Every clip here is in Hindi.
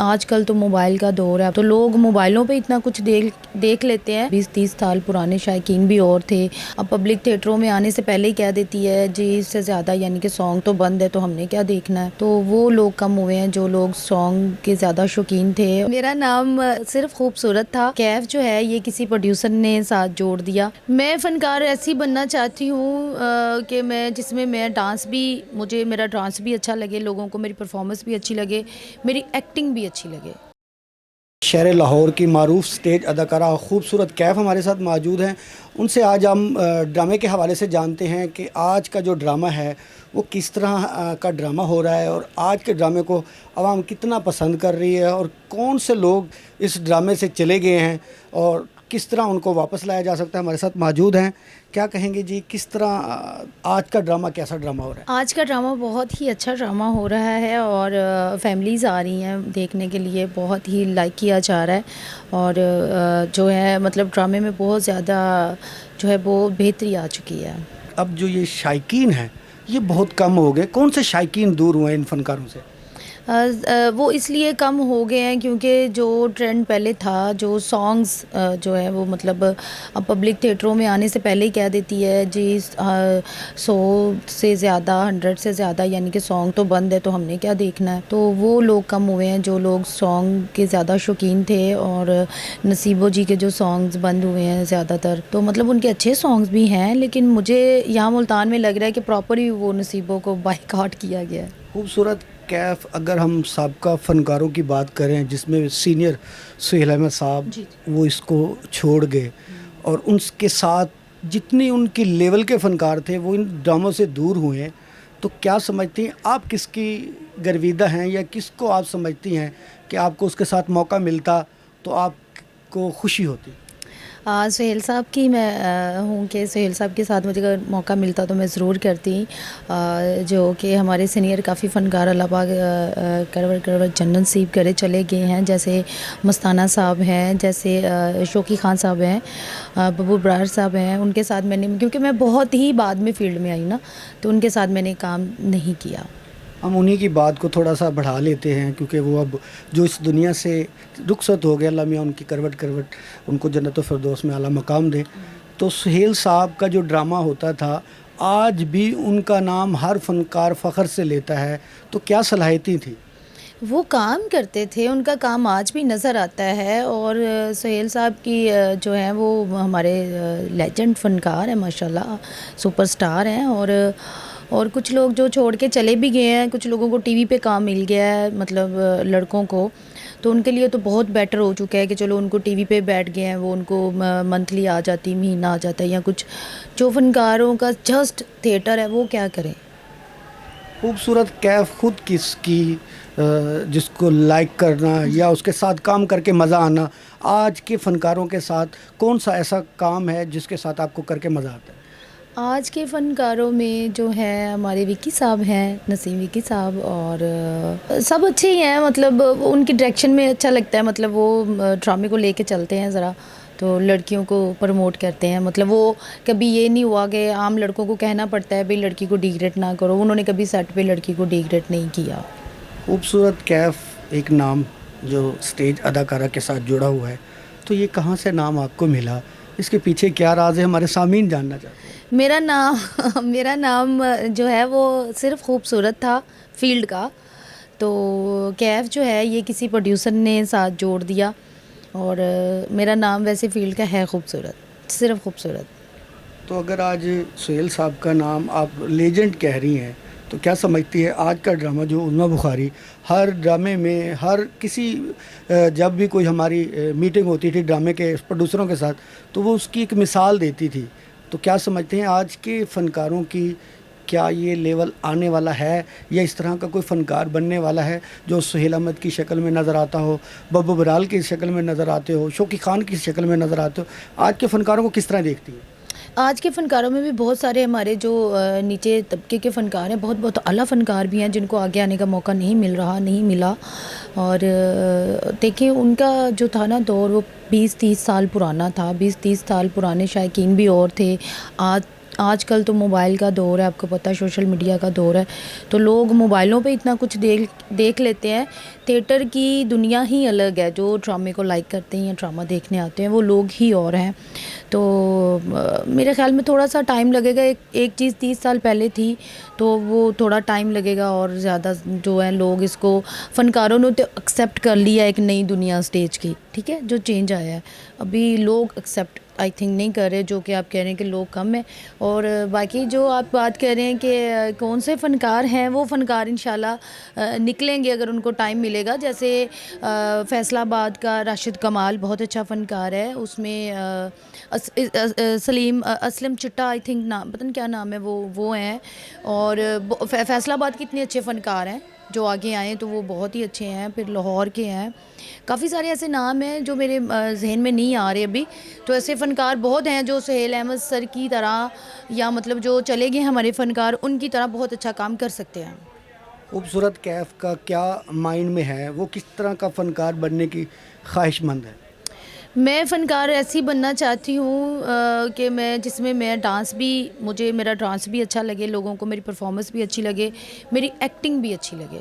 आजकल तो मोबाइल का दौर है, तो लोग मोबाइलों पे इतना कुछ देख लेते हैं। 20-30 साल पुराने शायकीन भी और थे। अब पब्लिक थिएटरों में आने से पहले ही कह देती है जी इससे ज़्यादा यानी कि सॉन्ग तो बंद है, तो हमने क्या देखना है। तो वो लोग कम हुए हैं जो लोग सॉन्ग के ज़्यादा शौकीन थे। मेरा नाम सिर्फ खूबसूरत था। कैफ जो है ये किसी प्रोड्यूसर ने साथ जोड़ दिया। मैं फ़नकार ऐसी बनना चाहती हूँ कि मैं जिसमें मैं मुझे मेरा डांस भी अच्छा लगे, लोगों को मेरी परफॉर्मेंस भी अच्छी लगे, मेरी एक्टिंग भी अच्छी लगे। शहर लाहौर की मारूफ स्टेज अदाकारा खूबसूरत कैफ हमारे साथ मौजूद हैं। उनसे आज हम ड्रामे के हवाले से जानते हैं कि आज का जो ड्रामा है वो किस तरह का ड्रामा हो रहा है और आज के ड्रामे को आवाम कितना पसंद कर रही है और कौन से लोग इस ड्रामे से चले गए हैं और किस तरह उनको वापस लाया जा सकता है। हमारे साथ मौजूद हैं। क्या कहेंगे जी, किस तरह आज का ड्रामा, कैसा ड्रामा हो रहा है? आज का ड्रामा बहुत ही अच्छा ड्रामा हो रहा है और फैमिलीज़ आ रही हैं देखने के लिए, बहुत ही लाइक किया जा रहा है और जो है मतलब ड्रामे में बहुत ज़्यादा जो है वो बेहतरी आ चुकी है। अब जो ये शायकीन हैं ये बहुत कम हो गए। कौन से शायकीन दूर हुए इन फनकारों से? वो इसलिए कम हो गए हैं क्योंकि जो ट्रेंड पहले था, जो सॉन्ग्स जो है वो मतलब अब पब्लिक थिएटरों में आने से पहले ही कह देती है जी 100 से ज़्यादा 100 से ज़्यादा यानी कि सॉन्ग तो बंद है, तो हमने क्या देखना है। तो वो लोग कम हुए हैं जो लोग सॉन्ग के ज़्यादा शौकीन थे और नसीबो जी के जो सॉन्ग्स बंद हुए हैं ज़्यादातर, तो मतलब उनके अच्छे सॉन्ग्स भी हैं, लेकिन मुझे यहाँ मुल्तान में लग रहा है कि प्रॉपर ही वो नसीबों को बाइकआउट किया गया है। खूबसूरत कैफ, अगर हम साबका फ़नकारों की बात करें जिसमें सीनियर सुहेल अहमद साहब वो इसको छोड़ गए और उनके साथ जितनी उनकी लेवल के फ़नकार थे वो इन ड्रामों से दूर हुए हैं, तो क्या समझती हैं आप, किसकी गर्विदा हैं या किसको आप समझती हैं कि आपको उसके साथ मौका मिलता तो आपको खुशी होती? सुहेल साहब की मैं हूँ कि सुहेल साहब के साथ मुझे अगर मौका मिलता तो मैं ज़रूर करती। जो कि हमारे सीनियर काफ़ी फ़नकार अल्लाह पाक करवट करवट जन्नत नसीब करे चले गए हैं, जैसे मस्ताना साहब हैं, जैसे शौकी ख़ान साहब हैं, बब्बू बरार साहब हैं। उनके साथ मैंने, क्योंकि मैं बहुत ही बाद में फ़ील्ड में आई ना, तो उनके साथ मैंने काम नहीं किया। हम उन्हीं की बात को थोड़ा सा बढ़ा लेते हैं क्योंकि वो अब जो इस दुनिया से रुखसत हो गए, अल्लाह मियाँ उनकी करवट करवट उनको जन्नत फिरदौस में आला मकाम दे। तो सुहेल साहब का जो ड्रामा होता था आज भी उनका नाम हर फनकार फ़ख्र से लेता है, तो क्या सलाहियतें थी? वो काम करते थे, उनका काम आज भी नज़र आता है और सुहेल साहब की जो है वो हमारे लेजेंड फ़नकार हैं माशाल्लाह, सुपरस्टार हैं। और कुछ लोग जो छोड़ के चले भी गए हैं, कुछ लोगों को टीवी पे काम मिल गया है, मतलब लड़कों को, तो उनके लिए तो बहुत बेटर हो चुका है कि चलो उनको टीवी पे बैठ गए हैं, वो उनको मंथली आ जाती, महीना आ जाता है, या कुछ जो फ़नकारों का जस्ट थिएटर है वो क्या करें। खूबसूरत कैफ खुद किसकी जिसको लाइक करना या उसके साथ काम करके मज़ा आना, आज के फ़नकारों के साथ कौन सा ऐसा काम है जिसके साथ आपको करके मज़ा आता है? आज के फ़नकारों में जो है हमारे विक्की साहब हैं, नसीम विक्की साहब, और सब अच्छे ही हैं, मतलब उनकी डायरेक्शन में अच्छा लगता है, मतलब वो ड्रामे को लेके चलते हैं ज़रा, तो लड़कियों को प्रमोट करते हैं। मतलब वो कभी ये नहीं हुआ कि आम लड़कों को कहना पड़ता है भाई लड़की को डिग्रेड ना करो, उन्होंने कभी सेट पे लड़की को डिग्रेड नहीं किया। खूबसूरत कैफ एक नाम जो स्टेज अदाकारा के साथ जुड़ा हुआ है, तो ये कहाँ से नाम आपको मिला? इसके पीछे क्या राज है, हमारे सामीन जानना चाहते हैं। मेरा नाम मेरा नाम जो है वो सिर्फ खूबसूरत था फील्ड का, तो कैफ जो है ये किसी प्रोड्यूसर ने साथ जोड़ दिया और मेरा नाम वैसे फील्ड का है खूबसूरत, सिर्फ खूबसूरत। तो अगर आज सुहेल साहब का नाम आप लेजेंड कह रही हैं, तो क्या समझती है आज का ड्रामा जो उज़्मा बुखारी हर ड्रामे में, हर किसी जब भी कोई हमारी मीटिंग होती थी ड्रामे के प्रोड्यूसरों के साथ, तो वो उसकी एक मिसाल देती थी, तो क्या समझते हैं आज के फ़नकारों की, क्या ये लेवल आने वाला है या इस तरह का कोई फ़नकार बनने वाला है जो सुहेल अहमद की शक्ल में नज़र आता हो, बब्बू बराल की शक्ल में नज़र आते हो, शौकी खान की शक्ल में नज़र आते हो? आज के फ़नकारों को किस तरह देखती है? आज के फ़नकारों में भी बहुत सारे हमारे जो नीचे तबके के फ़नकार हैं, बहुत बहुत आला फ़नकार भी हैं जिनको आगे आने का मौका नहीं मिला। और देखिए उनका जो था ना दौर, वो 20-30 साल पुराना था, 20-30 साल पुराने शायकीन भी और थे। आज आजकल तो मोबाइल का दौर है, आपको पता है सोशल मीडिया का दौर है, तो लोग मोबाइलों पे इतना कुछ देख लेते हैं। थिएटर की दुनिया ही अलग है। जो ड्रामे को लाइक करते हैं या ड्रामा देखने आते हैं वो लोग ही और हैं। तो मेरे ख़्याल में थोड़ा सा टाइम लगेगा। एक चीज़ 30 साल पहले थी तो वो थोड़ा टाइम लगेगा, और ज़्यादा जो है लोग इसको, फ़नकारों ने तो एक्सेप्ट कर लिया एक नई दुनिया स्टेज की, ठीक है, जो चेंज आया है। अभी लोग एक्सेप्ट आई थिंक नहीं कर रहे, जो कि आप कह रहे हैं कि लोग कम हैं। और बाकी जो आप बात कर रहे हैं कि कौन से फ़नकार हैं, वो फ़नकार इंशाल्लाह निकलेंगे अगर उनको टाइम मिलेगा। जैसे फैसलाबाद का राशिद कमाल बहुत अच्छा फ़नकार है, उसमें सलीम असलम चिट्टा आई थिंक नाम, पता नहीं क्या नाम है, वो हैं। और फैसलाबाद के इतने अच्छे फ़नकार हैं जो आगे आए तो वो बहुत ही अच्छे हैं। फिर लाहौर के हैं, काफ़ी सारे ऐसे नाम हैं जो मेरे जहन में नहीं आ रहे अभी। तो ऐसे फ़नकार बहुत हैं जो सुहेल अहमद सर की तरह, या मतलब जो चले गए हमारे फ़नकार, उनकी तरह बहुत अच्छा काम कर सकते हैं। खूबसूरत कैफ का क्या माइंड में है, वो किस तरह का फ़नकार बनने की ख्वाहिशमंद है? मैं फ़नकार ऐसी बनना चाहती हूँ कि मैं जिसमें मैं डांस भी, मुझे मेरा डांस भी अच्छा लगे, लोगों को मेरी परफॉर्मेंस भी अच्छी लगे, मेरी एक्टिंग भी अच्छी लगे।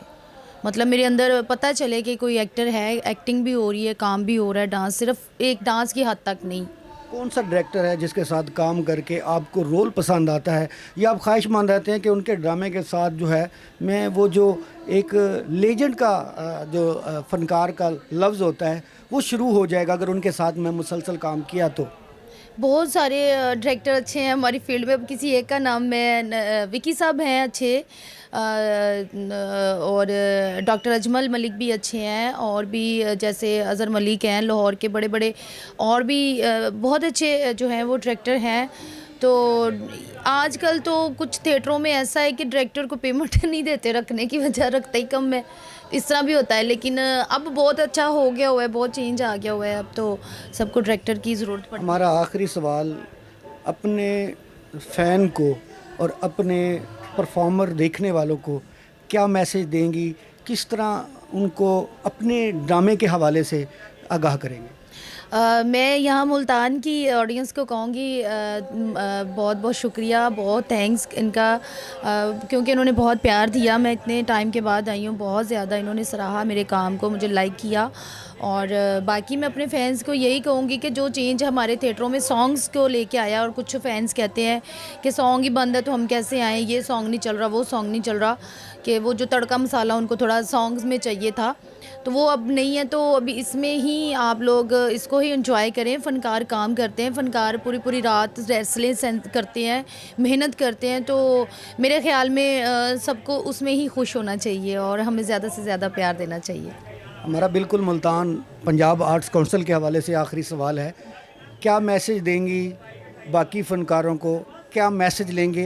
मतलब मेरे अंदर पता चले कि कोई एक्टर है, एक्टिंग भी हो रही है, काम भी हो रहा है, डांस सिर्फ एक डांस की हद तक नहीं। कौन सा डायरेक्टर है जिसके साथ काम करके आपको रोल पसंद आता है, या आप ख्वाहिशमंद रहते हैं कि उनके ड्रामे के साथ जो है मैं वो जो एक लेजेंड का जो फ़नकार का लफ्ज़ होता है वो शुरू हो जाएगा अगर उनके साथ मैं मुसलसल काम किया तो? बहुत सारे डायरेक्टर अच्छे हैं हमारी फील्ड में। अब किसी एक का नाम मैं विकी साहब हैं अच्छे, और डॉक्टर अजमल मलिक भी अच्छे हैं, और भी जैसे अज़हर मलिक हैं लाहौर के बड़े बड़े, और भी बहुत अच्छे जो हैं वो डायरेक्टर हैं। तो आजकल तो कुछ थिएटरों में ऐसा है कि डायरेक्टर को पेमेंट नहीं देते, रखने की वजह रखते ही कम है, इस तरह भी होता है। लेकिन अब बहुत अच्छा हो गया हुआ है, बहुत चेंज आ गया हुआ है, अब तो सबको डायरेक्टर की ज़रूरत पड़ती है। हमारा आखिरी सवाल, अपने फ़ैन को और अपने परफॉर्मर देखने वालों को क्या मैसेज देंगी, किस तरह उनको अपने ड्रामे के हवाले से आगाह करेंगे? मैं यहाँ मुल्तान की ऑडियंस को कहूँगी बहुत बहुत शुक्रिया, बहुत थैंक्स इनका, क्योंकि इन्होंने बहुत प्यार दिया। मैं इतने टाइम के बाद आई हूँ, बहुत ज़्यादा इन्होंने सराहा मेरे काम को, मुझे लाइक किया। और बाकी मैं अपने फैंस को यही कहूँगी कि जो चेंज हमारे थिएटरों में सॉन्ग्स को लेके आया, और कुछ फैंस कहते हैं कि सॉन्ग ही बंद है तो हम कैसे आएँ, ये सॉन्ग नहीं चल रहा, वो सॉन्ग नहीं चल रहा, कि वो जो तड़का मसाला उनको थोड़ा सॉन्ग्स में चाहिए था, तो वो अब नहीं है। तो अभी इसमें ही आप लोग इसको ही एंजॉय करें। फ़नकार काम करते हैं, फ़नकार पूरी पूरी रात रेसलें करते हैं, मेहनत करते हैं। तो मेरे ख़्याल में सबको उसमें ही खुश होना चाहिए और हमें ज़्यादा से ज़्यादा प्यार देना चाहिए। हमारा बिल्कुल मुल्तान पंजाब आर्ट्स काउंसिल के हवाले से आखिरी सवाल है, क्या मैसेज देंगी बाकी फ़नकारों को, क्या मैसेज लेंगे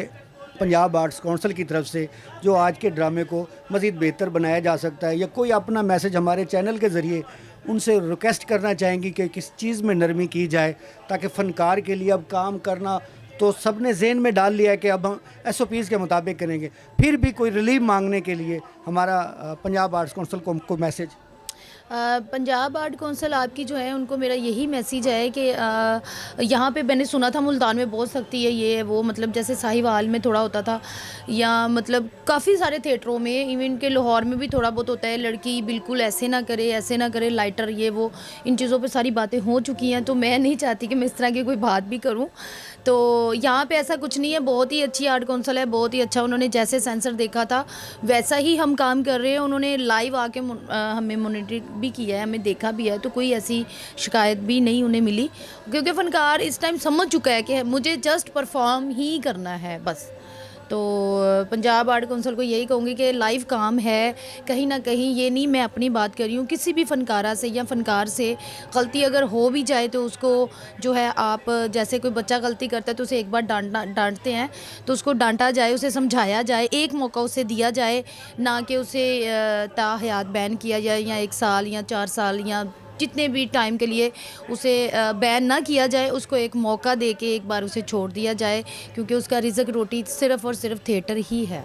पंजाब आर्ट्स काउंसिल की तरफ से जो आज के ड्रामे को मज़ीद बेहतर बनाया जा सकता है, या कोई अपना मैसेज हमारे चैनल के ज़रिए उनसे रिक्वेस्ट करना चाहेंगी कि किस चीज़ में नरमी की जाए, ताकि फ़नकार के लिए अब काम करना तो सब ने जहन में डाल लिया है कि अब हम SOPs के मुताबिक करेंगे, फिर भी कोई रिलीफ मांगने के लिए हमारा पंजाब आर्ट्स काउंसिल को मैसेज? पंजाब आर्ट कौंसल आपकी जो है उनको मेरा यही मैसेज है कि यहाँ पे मैंने सुना था मुल्तान में बहुत सख्ती है, ये वो, मतलब जैसे साहिवाल में थोड़ा होता था, या मतलब काफ़ी सारे थिएटरों में, इवन के लाहौर में भी थोड़ा बहुत होता है, लड़की बिल्कुल ऐसे ना करे, ऐसे ना करे, लाइटर, ये वो, इन चीज़ों पे सारी बातें हो चुकी हैं। तो मैं नहीं चाहती कि मैं इस तरह की कोई बात भी करूँ। तो यहाँ पे ऐसा कुछ नहीं है, बहुत ही अच्छी आर्ट कौंसल है, बहुत ही अच्छा। उन्होंने जैसे सेंसर देखा था वैसा ही हम काम कर रहे हैं। उन्होंने लाइव आके हमें मॉनिटर भी किया है, हमें देखा भी है, तो कोई ऐसी शिकायत भी नहीं उन्हें मिली, क्योंकि फ़नकार इस टाइम समझ चुका है कि मुझे जस्ट परफॉर्म ही करना है बस। तो पंजाब आर्ट काउंसिल को यही कहूँगी कि लाइव काम है, कहीं ना कहीं ये नहीं मैं अपनी बात कर रही हूँ, किसी भी फ़नकारा से या फ़नकार से गलती अगर हो भी जाए तो उसको जो है, आप जैसे कोई बच्चा गलती करता है तो उसे एक बार डांटते हैं, तो उसको डांटा जाए, उसे समझाया जाए, एक मौका उसे दिया जाए, ना कि उसे ताहयात बैन किया जाए, या 1 साल या 4 साल या जितने भी टाइम के लिए उसे बैन ना किया जाए। उसको एक मौका दे के एक बार उसे छोड़ दिया जाए, क्योंकि उसका रिज़्क रोटी सिर्फ़ और सिर्फ थिएटर ही है।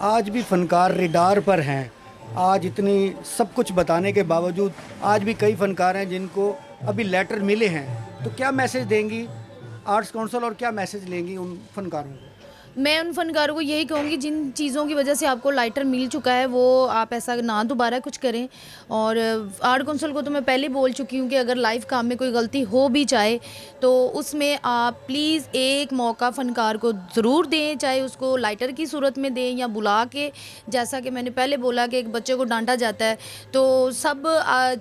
आज भी फ़नकार रेडार पर हैं, आज इतनी सब कुछ बताने के बावजूद आज भी कई फ़नकार हैं जिनको अभी लेटर मिले हैं, तो क्या मैसेज देंगी आर्ट्स काउंसिल और क्या मैसेज लेंगी उन फनकारों को? मैं उन फनकारों को यही कहूँगी, जिन चीज़ों की वजह से आपको लाइटर मिल चुका है वो आप ऐसा ना दोबारा कुछ करें। और आर्ट काउंसिल को तो मैं पहले बोल चुकी हूँ कि अगर लाइव काम में कोई गलती हो भी जाए तो उसमें आप प्लीज़ एक मौका फ़नकार को ज़रूर दें, चाहे उसको लाइटर की सूरत में दें या बुला के। जैसा कि मैंने पहले बोला कि एक बच्चे को डांटा जाता है तो सब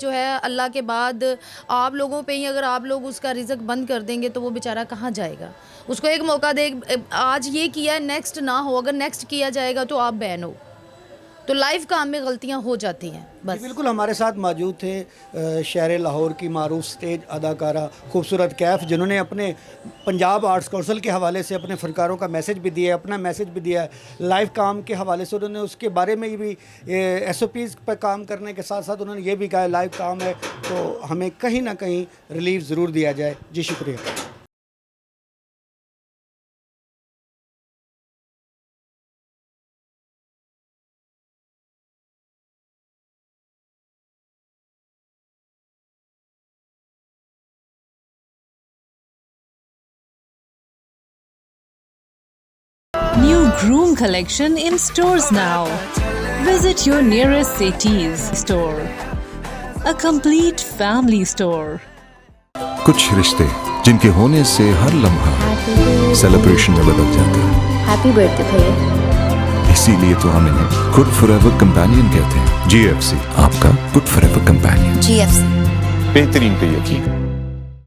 जो है अल्लाह के बाद आप लोगों पे ही, अगर आप लोग उसका रिज़्क बंद कर देंगे तो वो बेचारा कहाँ जाएगा। उसको एक मौका दे, आज ये किया नेक्स्ट ना हो, अगर नेक्स्ट किया जाएगा तो आप बैन हो। तो लाइव काम में गलतियां हो जाती हैं जी, बस। बिल्कुल हमारे साथ मौजूद थे शहर लाहौर की मारूफ स्टेज अदाकारा खूबसूरत कैफ, जिन्होंने अपने पंजाब आर्ट्स काउंसिल के हवाले से अपने फनकारों का मैसेज भी दिया है, अपना मैसेज भी दिया है। लाइव काम के हवाले से उन्होंने उसके बारे में भी SOPs पर काम करने के साथ साथ उन्होंने ये भी कहा लाइव काम है तो हमें कहीं ना कहीं रिलीफ ज़रूर दिया जाए। जी शुक्रिया। New Groom collection in stores now. Visit your nearest Setis store. A complete family store. कुछ रिश्ते जिनके होने से हर लम्हा सेलिब्रेशन में बदल जाता है। हैप्पी बर्थडे भैया। इसीलिए तो हम इन्हें गुड फॉरएवर कंपेनियन कहते हैं। GFC, आपका गुड फॉरएवर कंपेनियन। GFC बेहतरीन पे यकीन।